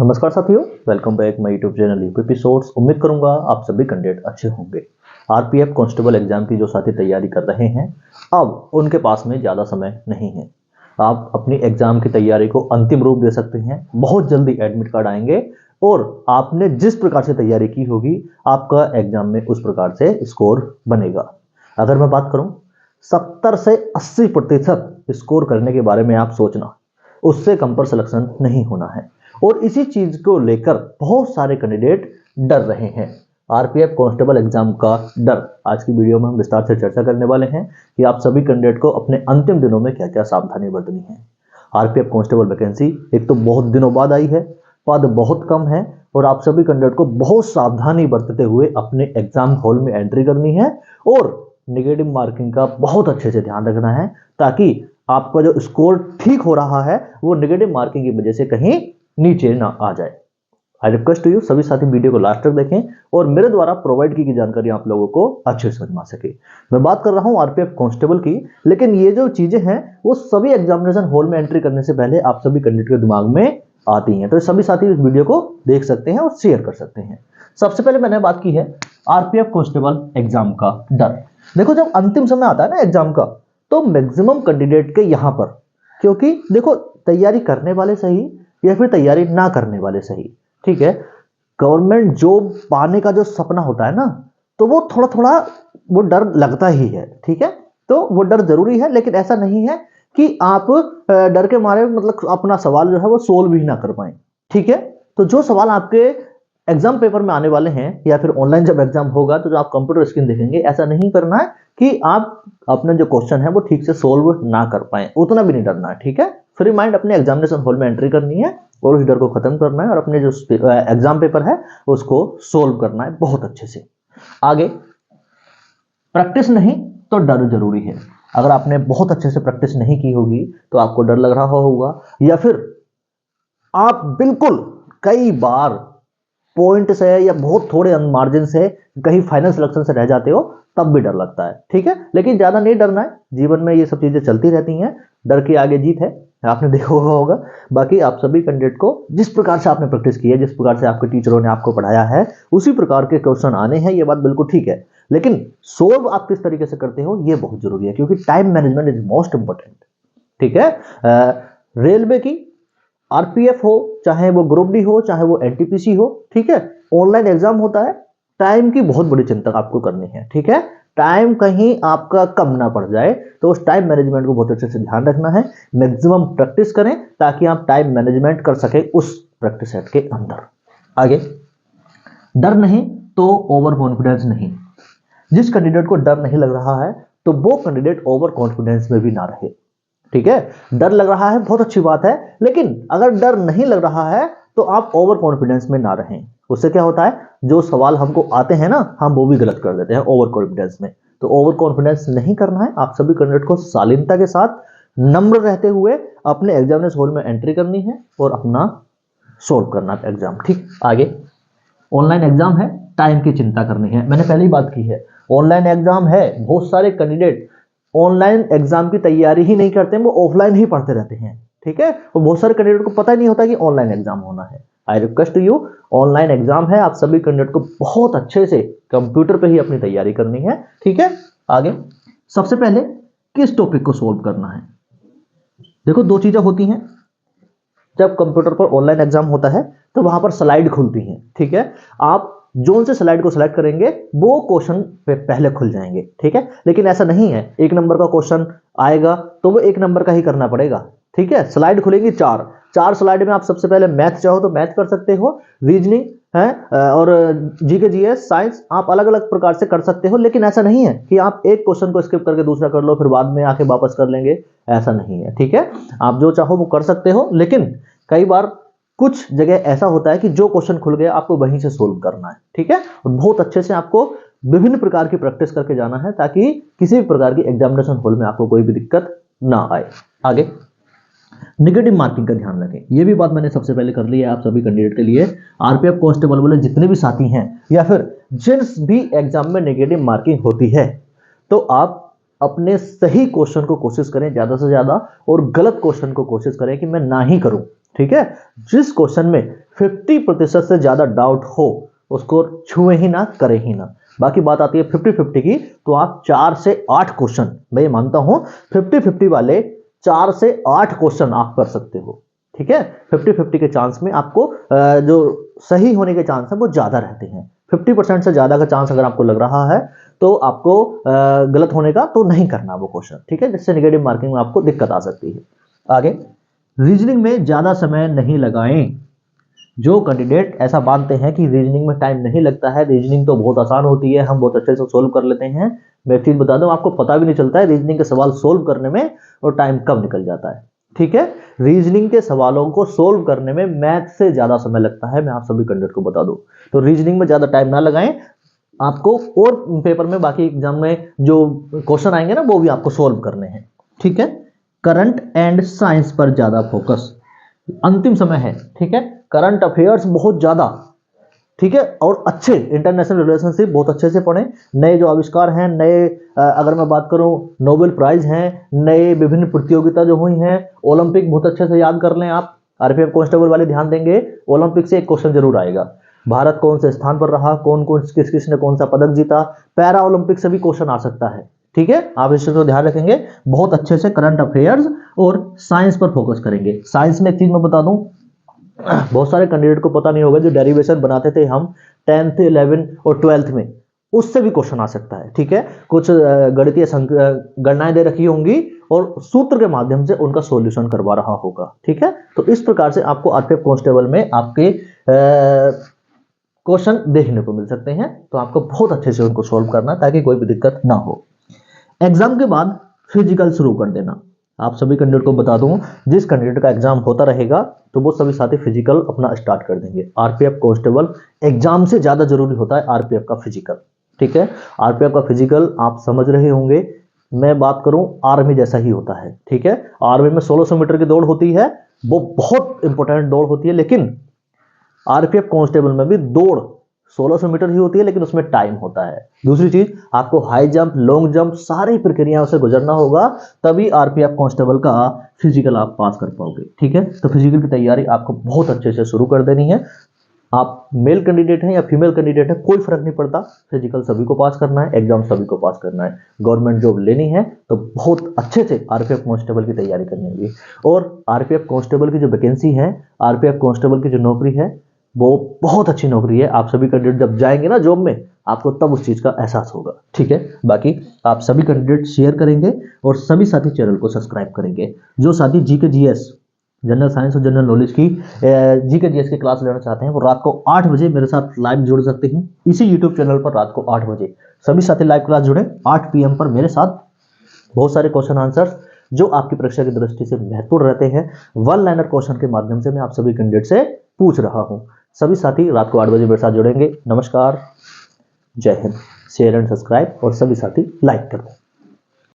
नमस्कार साथियों, welcome back my YouTube channel UP episodes. उम्मीद करूंगा आप सभी कैंडिडेट अच्छे होंगे। आरपीएफ कांस्टेबल एग्जाम की जो साथी तैयारी कर रहे हैं, अब उनके पास में ज़्यादा समय नहीं है। आप अपनी एग्जाम की तैयारी को अंतिम रूप दे सकते हैं। बहुत जल्दी एडमिट कार्ड आएंगे और आपने जिस प्रकार से तैयारी की होगी, आपका एग्जाम में उस प्रकार से स्कोर बनेगा। अगर मैं बात करूँ 70 से 80% स्कोर करने के बारे में आप सोचना, उससे कम पर सिलेक्शन नहीं होना है। और इसी चीज को लेकर बहुत सारे कैंडिडेट डर रहे हैं। आरपीएफ कांस्टेबल एग्जाम का डर आज की वीडियो में हम विस्तार से चर्चा करने वाले हैं कि आप सभी कैंडिडेट को अपने अंतिम दिनों में क्या क्या सावधानी बरतनी है। आरपीएफ कांस्टेबल वैकेंसी एक तो बहुत दिनों बाद आई है, पद बहुत कम है और आप सभी कैंडिडेट को बहुत सावधानी बरतते हुए अपने एग्जाम हॉल में एंट्री करनी है और नेगेटिव मार्किंग का बहुत अच्छे से ध्यान रखना है, ताकि आपका जो स्कोर ठीक हो रहा है वो नेगेटिव मार्किंग की वजह से कहीं नीचे ना आ जाए। आई रिक्वेस्ट टू यू, सभी साथी वीडियो को लास्ट तक देखें और मेरे द्वारा प्रोवाइड की गई जानकारी आप लोगों को अच्छे से समझ में आ सके। मैं बात कर रहा हूं आरपीएफ कांस्टेबल की, लेकिन ये जो चीजें हैं वो सभी एग्जामिनेशन हॉल में एंट्री करने से पहले आप सभी कैंडिडेट के दिमाग में आती हैं, तो सभी साथी इस वीडियो को देख सकते हैं और शेयर कर सकते हैं। सबसे पहले मैंने बात की है आरपीएफ कांस्टेबल एग्जाम का डर। देखो, जब अंतिम समय आता है ना एग्जाम का, तो मैक्सिमम कैंडिडेट के यहां पर, क्योंकि देखो तैयारी करने वाले सही या फिर तैयारी ना करने वाले सही, ठीक है, गवर्नमेंट जॉब पाने का जो सपना होता है ना, तो वो थोड़ा थोड़ा वो डर लगता ही है। ठीक है, तो वो डर जरूरी है, लेकिन ऐसा नहीं है कि आप डर के मारे मतलब अपना सवाल जो है वो सोल्व ही ना कर पाए। ठीक है, तो जो सवाल आपके एग्जाम पेपर में आने वाले हैं या फिर ऑनलाइन जब एग्जाम होगा तो जो आप कंप्यूटर स्क्रीन देखेंगे, ऐसा नहीं करना है कि आप अपने जो क्वेश्चन है वो ठीक से सोल्व ना कर पाए, उतना भी नहीं डरना है। ठीक है, फ्री माइंड अपने एग्जामिनेशन हॉल में एंट्री करनी है और उस डर को खत्म करना है और अपने जो एग्जाम पेपर है उसको सोल्व करना है बहुत अच्छे से। आगे, प्रैक्टिस नहीं तो डर जरूरी है। अगर आपने बहुत अच्छे से प्रैक्टिस नहीं की होगी तो आपको डर लग रहा होगा, या फिर आप बिल्कुल कई बार पॉइंट से या बहुत थोड़े मार्जिन से कहीं फाइनल सिलेक्शन से रह जाते हो, तब भी डर लगता है। ठीक है, लेकिन ज्यादा नहीं डरना है, जीवन में ये सब चीजें चलती रहती हैं, डर के आगे जीत है, आपने देखा होगा। बाकी आप सभी कैंडिडेट को जिस प्रकार से आपने प्रैक्टिस की है, जिस प्रकार से आपके टीचरों ने आपको पढ़ाया है, उसी प्रकार के क्वेश्चन आने हैं, ये बात बिल्कुल ठीक है, लेकिन सोल्व आप किस तरीके से करते हो ये बहुत जरूरी है, क्योंकि time management is most important. ठीक है, रेलवे की आरपीएफ हो, चाहे वो ग्रुप डी हो, चाहे वो एनटीपीसी हो, ठीक है, ऑनलाइन एग्जाम होता है, टाइम की बहुत बड़ी चिंता आपको करनी है। ठीक है, टाइम कहीं आपका कम ना पड़ जाए, तो उस टाइम मैनेजमेंट को बहुत अच्छे से ध्यान रखना है। मैक्सिमम प्रैक्टिस करें ताकि आप टाइम मैनेजमेंट कर सके उस प्रैक्टिस सेट के अंदर। आगे, डर नहीं तो ओवर कॉन्फिडेंस नहीं। जिस कैंडिडेट को डर नहीं लग रहा है तो वो कैंडिडेट ओवर कॉन्फिडेंस में भी ना रहे। ठीक है, डर लग रहा है बहुत अच्छी बात है, लेकिन अगर डर नहीं लग रहा है तो आप ओवर कॉन्फिडेंस में ना रहें। उससे क्या होता है, जो सवाल हमको आते हैं ना, हम वो भी गलत कर देते हैं ओवर कॉन्फिडेंस में। तो ओवर कॉन्फिडेंस नहीं करना है। आप सभी कैंडिडेट को शालीनता के साथ, नम्र रहते हुए अपने एग्जामिनेशन हॉल में एंट्री करनी है और अपना सोल्व करना है एग्जाम। ठीक, आगे, ऑनलाइन एग्जाम है, टाइम की चिंता करनी है। मैंने पहले ही बात की है, ऑनलाइन एग्जाम है, बहुत सारे कैंडिडेट ऑनलाइन एग्जाम की तैयारी ही नहीं करते हैं, वो ऑफलाइन ही पढ़ते रहते हैं। ठीक है, और बहुत सारे कैंडिडेट को पता ही नहीं होता कि ऑनलाइन एग्जाम होना है। I request you, online exam है, आप सभी कैंडिडेट को बहुत अच्छे से कंप्यूटर पे ही अपनी तैयारी करनी है। ठीक है, आगे, सबसे पहले किस टॉपिक को सोल्व करना है। देखो, दो चीजें होती हैं। जब कंप्यूटर पर ऑनलाइन एग्जाम होता है तो वहां पर स्लाइड खुलती हैं। ठीक है, आप जोन से स्लाइड को सिलेक्ट करेंगे वो क्वेश्चन पे पहले खुल जाएंगे। ठीक है, लेकिन ऐसा नहीं है, एक नंबर का क्वेश्चन आएगा तो वो एक नंबर का ही करना पड़ेगा। ठीक है, स्लाइड खुलेंगी चार स्लाइड में आप सबसे पहले मैथ चाहो तो मैथ कर सकते हो, रीजनिंग है और जीके जीएस साइंस आप अलग अलग प्रकार से कर सकते हो। लेकिन ऐसा नहीं है कि आप एक क्वेश्चन को स्किप करके दूसरा कर लो फिर बाद में आके वापस कर लेंगे, ऐसा नहीं है। ठीक है, आप जो चाहो वो कर सकते हो, लेकिन कई बार कुछ जगह ऐसा होता है कि जो क्वेश्चन खुल गया आपको वहीं से सोल्व करना है। ठीक है, और बहुत अच्छे से आपको विभिन्न प्रकार की प्रैक्टिस करके जाना है ताकि किसी भी प्रकार की एग्जामिनेशन हॉल में आपको कोई भी दिक्कत ना आए। आगे, नेगेटिव मार्किंग का ध्यान रखें। यह भी बात मैंने सबसे पहले कर ली है आप सभी कैंडिडेट के लिए। आरपीएफ कांस्टेबल वाले जितने भी साथी हैं या फिर जिस भी एग्जाम में नेगेटिव मार्किंग होती है, तो आप अपने सही क्वेश्चन को कोशिश करें ज्यादा से ज्यादा और गलत क्वेश्चन को कोशिश करें कि मैं ना ही करूं। ठीक है, जिस क्वेश्चन में 50% से ज्यादा डाउट हो उसको छुए ही ना, करे ही ना। बाकी बात आती है 50-50 की, तो आप 4 से 8 क्वेश्चन, मैं ये मानता हूं 50-50 वाले 4 से 8 क्वेश्चन आप कर सकते हो। ठीक है, 50-50 के चांस में आपको जो सही होने के चांस है वो ज्यादा रहते हैं। 50% से ज्यादा का चांस अगर आपको लग रहा है तो आपको गलत होने का तो नहीं करना वो क्वेश्चन। ठीक है, जिससे नेगेटिव मार्किंग में आपको दिक्कत आ सकती है। आगे, रीजनिंग में ज्यादा समय नहीं लगाएं। जो कैंडिडेट ऐसा मानते हैं कि रीजनिंग में टाइम नहीं लगता है, रीजनिंग तो बहुत आसान होती है, हम बहुत अच्छे से सोल्व कर लेते हैं, मैं एक चीज बता दूं, आपको पता भी नहीं चलता है रीजनिंग के सवाल सोल्व करने में और टाइम कब निकल जाता है। ठीक है, रीजनिंग के सवालों को सोल्व करने में मैथ से ज्यादा समय लगता है, मैं आप सभी कैंडिडेट को बता दूं। तो रीजनिंग में ज्यादा टाइम ना लगाएं, आपको और पेपर में बाकी एग्जाम में जो क्वेश्चन आएंगे ना वो भी आपको सोल्व करने हैं। ठीक है, करंट एंड साइंस पर ज्यादा फोकस, अंतिम समय है। ठीक है, करंट अफेयर्स बहुत ज्यादा, ठीक है, और अच्छे इंटरनेशनल रिलेशनशिप बहुत अच्छे से पढ़ें। नए जो आविष्कार हैं, नए अगर मैं बात करूं नोबेल प्राइज हैं, नए विभिन्न प्रतियोगिता जो हुई हैं, ओलंपिक बहुत अच्छे से याद कर लें आप। आरपीएफ कांस्टेबल वाले ध्यान देंगे, ओलंपिक से एक क्वेश्चन जरूर आएगा, भारत कौन से स्थान पर रहा, कौन कौन किसने कौन सा पदक जीता, पैरा ओलंपिक से भी क्वेश्चन आ सकता है। ठीक है, आप इस चीज को ध्यान रखेंगे, बहुत अच्छे से करंट अफेयर्स और साइंस पर फोकस करेंगे। साइंस में एक चीज मैं बता दूं, बहुत सारे कैंडिडेट को पता नहीं होगा, जो डेरिवेशन बनाते थे हम 10th 11 और 12th में, उससे भी क्वेश्चन आ सकता है। ठीक है, कुछ गणितीय गणनाएं दे रखी होंगी और सूत्र के माध्यम से उनका सॉल्यूशन करवा रहा होगा। ठीक है, तो इस प्रकार से आपको आरपीएफ कांस्टेबल में आपके क्वेश्चन देखने को मिल सकते हैं, तो आपको बहुत अच्छे से उनको सॉल्व करना ताकि कोई भी दिक्कत ना हो। एग्जाम के बाद फिजिकल शुरू कर देना, आप सभी कैंडिडेट को बता दूं, जिस कैंडिडेट का एग्जाम होता रहेगा तो वो सभी साथी फिजिकल अपना स्टार्ट कर देंगे। आरपीएफ कांस्टेबल एग्जाम से ज्यादा जरूरी होता है आरपीएफ का फिजिकल। ठीक है, आरपीएफ का फिजिकल आप समझ रहे होंगे, मैं बात करूं आर्मी जैसा ही होता है। ठीक है, आर्मी में 1600 मीटर की दौड़ होती है, वो बहुत इंपॉर्टेंट दौड़ होती है, लेकिन आरपीएफ कांस्टेबल में भी दौड़ 1600 मीटर ही होती है, लेकिन उसमें टाइम होता है। दूसरी चीज, आपको हाई जंप, लॉन्ग जंप सारी प्रक्रियाओं से गुजरना होगा, तभी आरपीएफ कांस्टेबल का फिजिकल आप पास कर पाओगे। ठीक है, तो फिजिकल की तैयारी आपको बहुत अच्छे से शुरू कर देनी है। आप मेल कैंडिडेट हैं या फीमेल कैंडिडेट है, कोई फर्क नहीं पड़ता, फिजिकल सभी को पास करना है, एग्जाम सभी को पास करना है। गवर्नमेंट जॉब लेनी है तो बहुत अच्छे से आरपीएफ कांस्टेबल की तैयारी करनी होगी। और आरपीएफ कांस्टेबल की जो वैकेंसी है, आरपीएफ कांस्टेबल की जो नौकरी है, वो बहुत अच्छी नौकरी है। आप सभी कैंडिडेट जब जाएंगे ना जॉब में, आपको तब उस चीज का एहसास होगा। ठीक है, बाकी आप सभी कैंडिडेट शेयर करेंगे और सभी साथी चैनल को सब्सक्राइब करेंगे। जो साथी जीके जीएस, जनरल साइंस और जनरल नॉलेज की जीके जीएस की क्लास लेना चाहते हैं, वो रात को 8 बजे मेरे साथ लाइव जुड़ सकते हैं इसी यूट्यूब चैनल पर। रात को 8 बजे सभी साथी लाइव क्लास जुड़े 8 PM पर मेरे साथ। बहुत सारे क्वेश्चन आंसर जो आपकी परीक्षा की दृष्टि से महत्वपूर्ण रहते हैं, वन लाइनर क्वेश्चन के माध्यम से मैं आप सभी कैंडिडेट से पूछ रहा हूं। सभी साथी रात को 8 बजे मेरे साथ जुड़ेंगे। नमस्कार, जय हिंद, शेयर एंड सब्सक्राइब और सभी साथी लाइक कर दें।